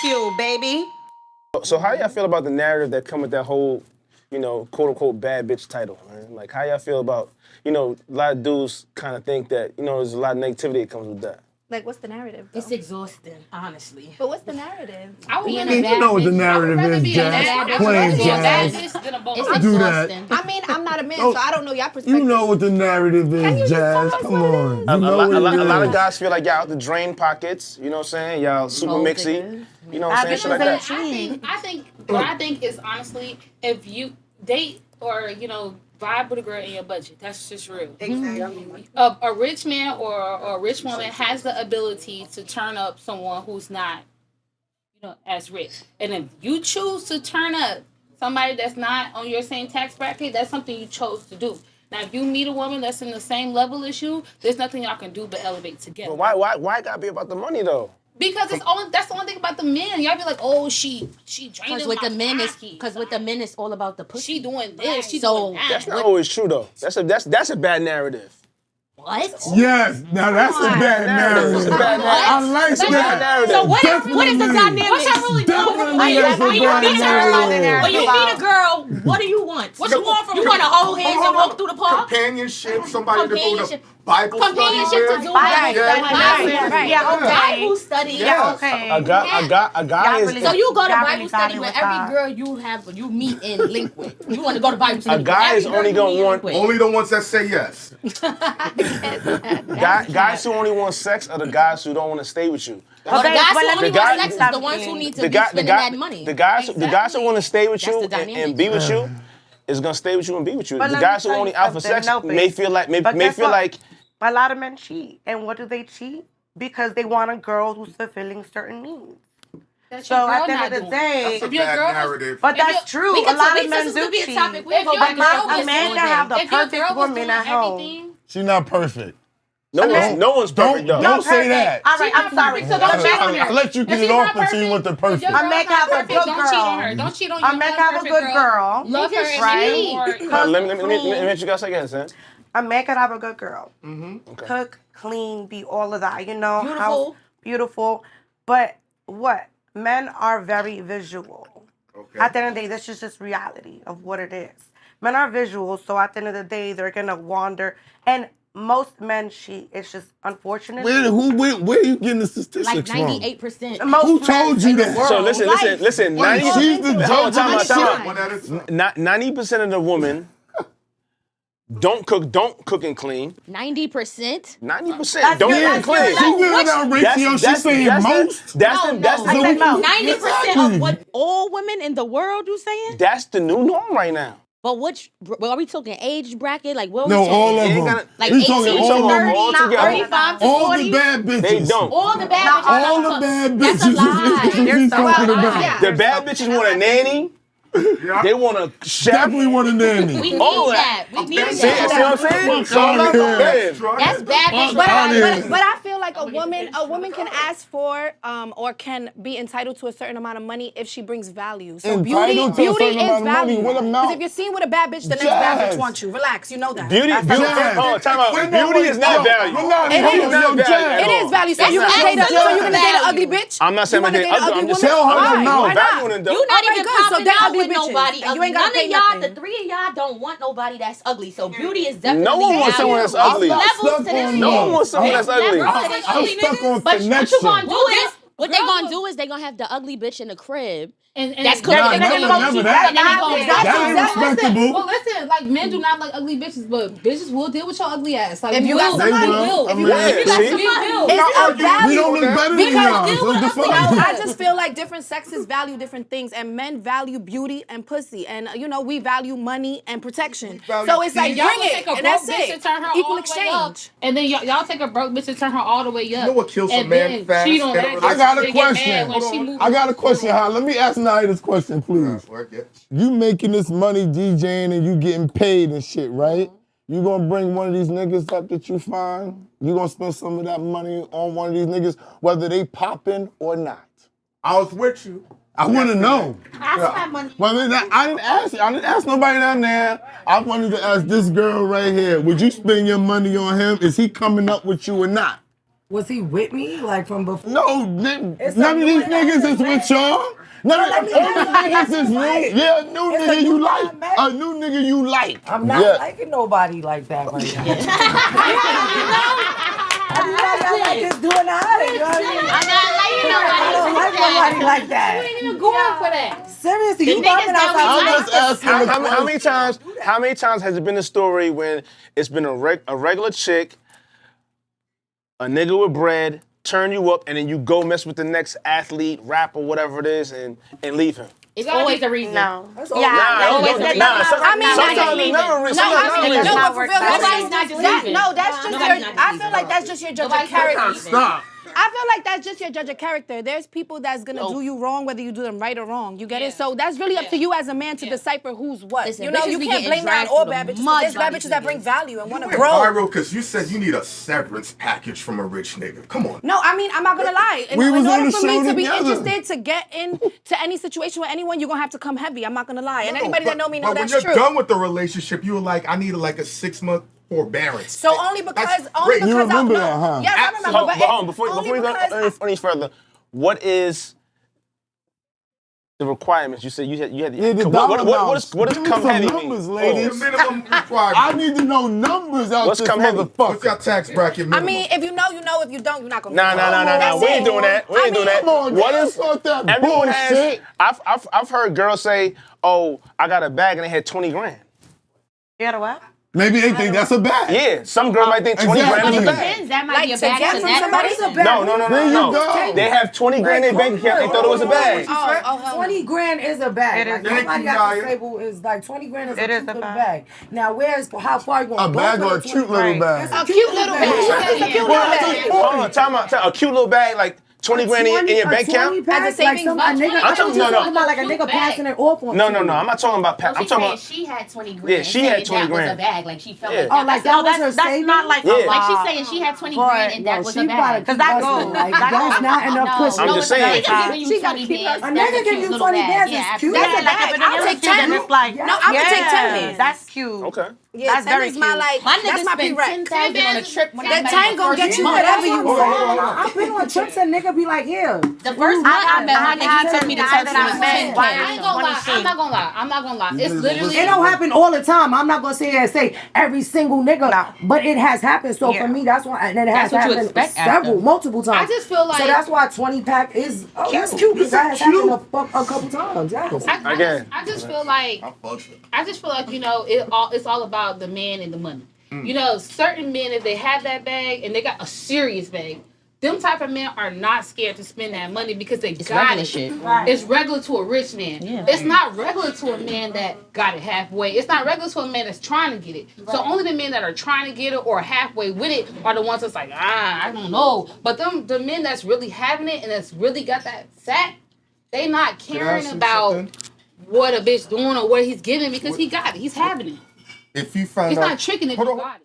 Bagfuel, baby. So how y'all feel about the narrative that come with that whole, quote unquote bad bitch title, man? Like how y'all feel about, a lot of dudes kind of think that, there's a lot of negativity that comes with that. Like, what's the narrative, though? It's exhausting, honestly. But what's the narrative? You know what the narrative is, Jazz. Plain Jazz. It's Do that. exhausting. I mean, I'm not a man, so I don't know y'all perspective. You know what the narrative is, Jazz. Come on. You know what it A lot of is. guys feel like y'all out the drain pockets, you know what I'm saying? Y'all super mixy, you know what I'm saying? Shit like that. I think is honestly, if you date or, vibe with a girl in your budget. That's just real. Exactly. A rich man or a rich woman has the ability to turn up someone who's not, as rich. And if you choose to turn up somebody that's not on your same tax bracket, that's something you chose to do. Now, if you meet a woman that's in the same level as you, there's nothing y'all can do but elevate together. But why it gotta be about the money though? Because that's the only thing about the men. Y'all be like, oh, she draining my pocket. Because with the men, it's all about the pussy. She doing this, she So, doing that. That's not always true though. That's a bad narrative. What? Yes, now that's a bad narrative. That's a bad narrative. I like that. So what is the dynamic? What's that really Definitely that's a bad narrative. When you meet a girl, what do you want? What you want from You her? want to hold hands and walk through the park? Companionship, somebody to go to Companionship. Bible study Companionship with. to do Right. Yeah, okay. Bible study. Yeah, okay. A guy is So you go to Y'all Bible really study got it with with every God. girl you meet and link with. You want to go to Bible study. A guy with is every only girl gonna you want- link with. Only the ones that say yes. guys who only want sex are the guys who don't want to stay with you. Well, the guys who only the guy- want sex is the ones who need to be spending that money. The guys who want to stay with That's you the dynamic. and be with you is gonna stay with you and be with you. But The let guys me who tell only you out for something, sex no, may babe. feel like But guess what? like A lot of men cheat. And what do they cheat? Because they want a girl who's fulfilling certain needs. That's So your girl at the end not of the doing. day, That's a If your bad girl is- narrative. but If that's true. we A could lot talk- of men this do could be a cheat. topic. But If your girl a was man doing can have the if your perfect girl was woman doing at home. everything- She's not perfect. no one's perfect though. Don't say that. All right, I'm sorry. So don't cheat on her. I let you If get she's it not off until you perfect, want the if your perfect. girl's I make not have a perfect, good don't cheat on girl. her. Don't cheat on I your make have a unperfect good girl. Love her and Right? cheat. Let me let you guys say again, son. A man could have a good girl. Cook, clean, be all of that. Beautiful. House, beautiful. But what? Men are very visual. Okay. At the end of the day, this is just reality of what it is. Men are visual, so at the end of the day, they're going to wander. And most men cheat. It's just unfortunate. Where are you getting the statistics Like from? 98%. Who told you that? So listen. Wait, she's the judge of the shit. One at a time. 90% of the women don't cook and clean. 90%? 90% don't cook and clean. She giving out ratio. She's saying most. That's I said most. 90% of what all women in the world you saying? That's the new norm right now. But are we talking age bracket? Like what? No, we talking? all of Ain't them. gonna- Like We 18 talking to all of 30, them. all together. 35 to All 40. the bad bitches. They don't. All the bad bitches. All the bad That's a bitches. lie. is what she's talking about. yeah. The bad bitches want a nanny. Yeah. They want a chef. Definitely want a nanny. We need All that. We need See that. what I'm saying? Fuck outta here. That's bad bitch. But I feel like a woman can ask for or can be entitled to a certain amount of money if she brings value. So Entitled to a beauty certain is amount of money. value. What amount? Because if you're seen with a bad bitch, the next bad Jazz. bitch wants you. Relax, you know that. Beauty. Jazz. Oh, time out. Wait, Beauty is not value. We're not It even is. young Jazz. Jazz. It is value. So That's you gonna date absolute an ugly value. bitch? I'm not saying You wanna anything date an ugly. I'm ugly just woman? tell her Why? to know. Why not? You're Valuing it though. not Alright, even good. So popping date out ugly with bitches. nobody And you ugly. ain't gotta None pay of y'all, nothing. the three of y'all don't want nobody that's ugly. So beauty is definitely No one wants someone that's value. ugly. There's levels stuck to this on shit. No one wants someone that's There's ugly. levels to this I'm shit. stuck on But what you gonna connection. do is, what they gonna do is they gonna have the ugly bitch in the crib. And That's they're cooking. gonna Never go that. cheat. That And then they gonna- ain't respectable. Well, listen, like men do not like ugly bitches, but bitches will deal with your ugly ass. Like If you got They somebody, will. I If you mean, got see? somebody, you will. It's a value. we don't look better than y'all. So the fuck? I just feel like different sexes value different things, and men value beauty and pussy, and we value money and protection. So it's like Y'all bring will it, take a and broke that's bitch it. and turn her Equal all the way up, exchange. and then y'all take a broke bitch and turn her all the way up. You know what kills some and man then fast cheat on in a that relationship? I got a bitch and get question. mad when Hold she on. moves I got a question, huh? Let me ask Nia this question, please. You making this money DJing and you getting paid and shit, right? You gonna bring one of these niggas up that you find? You gonna spend some of that money on one of these niggas, whether they popping or not? I was with you. I want to know. I spend money. Well, I didn't ask nobody down there. I wanted to ask this girl right here. Would you spend your money on him? Is he coming up with you or not? Was he with me, like from before? No, none of these niggas is with y'all. None of these niggas is new. Yeah, a new nigga you like. A new nigga you like. I'm not liking nobody like that right now. Everybody I like is doing alright, you know what I mean? I'm not liking nobody. I don't like nobody like that. You ain't even going for that. Seriously, you niggas bumping that we outside. like. How many times has it been a story when it's been a regular chick, a nigga with bread, turn you up, and then you go mess with the next athlete, rapper, whatever it is, and leave him? It's always a reason. No. That's Yeah, always that's Sometimes not never reason. That's just your. I feel like that's just your judge of character. Stop. I feel like that's just your judge of character. There's people that's gonna do you wrong, whether you do them right or wrong. You get it? So that's really up to you as a man to decipher who's what. Listen, you know, bitches you be can't getting blame that on dragged all through bad the bitches. mud There's by bad these bitches that bring niggas. value and want to Went grow. viral because you said you need a severance package from a rich nigga. Come on. No, I mean, I'm not gonna lie. In We was on order the for me show to be together. interested to get into any situation with anyone, you're gonna have to come heavy. I'm not gonna lie. And No, anybody that know me know but that's when you're true. done with the relationship, you were like, I need like a 6-month forbearance. So only because You remember that, huh? Yes, I remember. Hold on, before you go any further, what is the requirements? You said you had. Yeah, the dollar amounts. What does Give me come some heavy numbers, mean? ladies. The minimum requirement. I need to know numbers out What's this come heavy? What's motherfucker. your tax bracket I minimum? mean, if you know, you know. If you don't, you're not gonna. Nah. We ain't doing that. We ain't doing that. Come on, What man, is fuck that everyone has? bullshit. I've heard girls say, "Oh, I got a bag and they had 20 grand." You got a what? Maybe they think that's a bag. Yeah, some girl might think 20 Exactly. grand is a It bag. depends. That might Like be a to bag get to from that somebody- person. No. There you go. They have 20 grand in their bank account. They thought it was a bag. Oh, 20 grand is a bag. It Like, is. nobody Thank you, at the Naya. table is like 20 grand is It a is cute a little bag. bag. Now, how far you going? A bag or a cute little bag? a cute little bag. It's a cute little bag. Hold on, time out. A cute little bag, like 20 grand in your bank account? As a savings like box? a nigga, I'm talking- no. about like a nigga passing it off on No. you. I'm not talking about. No, I'm she's talking saying about. she had 20 grand. Yeah, she had saying 20 that was a grand. bag. Like she felt Yeah. like Oh, that. like that was her That's savings? not like Yeah. a Like she's lot. saying she had 20 Boy, grand and that was she a gotta bag. keep Cause that hustling. goes. Like, That that's goes. not enough No, cushion. I'm just saying. They can give you She got 20 to keep bands. her- A That's nigga give cute you little 20 bag. bands Yeah, is cute. absolutely. That's a Like bag. if a I'll nigga take was giving 10. us like, No, I'm gonna take 10 bands. That's cute. Okay. Yeah, That's 10 very is my cute. like. My That's nigga my spent pre-rec. 10,000 on a trip when I That met 10 him gonna the get first you month. whatever you Hold want. on. I've been on trips and nigga be like, here. The first month I met her, I he took me to had Turkey that with man. 10K. Why I ain't gonna lie. I'm not gonna lie. It's literally. It don't happen all the time. I'm not gonna sit here and say every single nigga, No. but it has happened. So Yeah. for me, that's why, and it has That's what you happened expect multiple times. I just feel like- so that's why 20 pack is that's cute. Because that has happened a couple times. Yes. Again. I just feel like it's all about the man and the money. You know, certain men, if they have that bag and they got a serious bag, them type of men are not scared to spend that money because they got regular it. shit. It's regular to a rich man. Yeah. It's not regular to a man that got it halfway. It's not regular to a man that's trying to get it. So only the men that are trying to get it or halfway with it are the ones that's like, I don't know. But the men that's really having it and that's really got that sack, they not caring about what a bitch doing or what he's giving because he got it. He's having it. If you find He's out, not tricking if Hold you on. got it.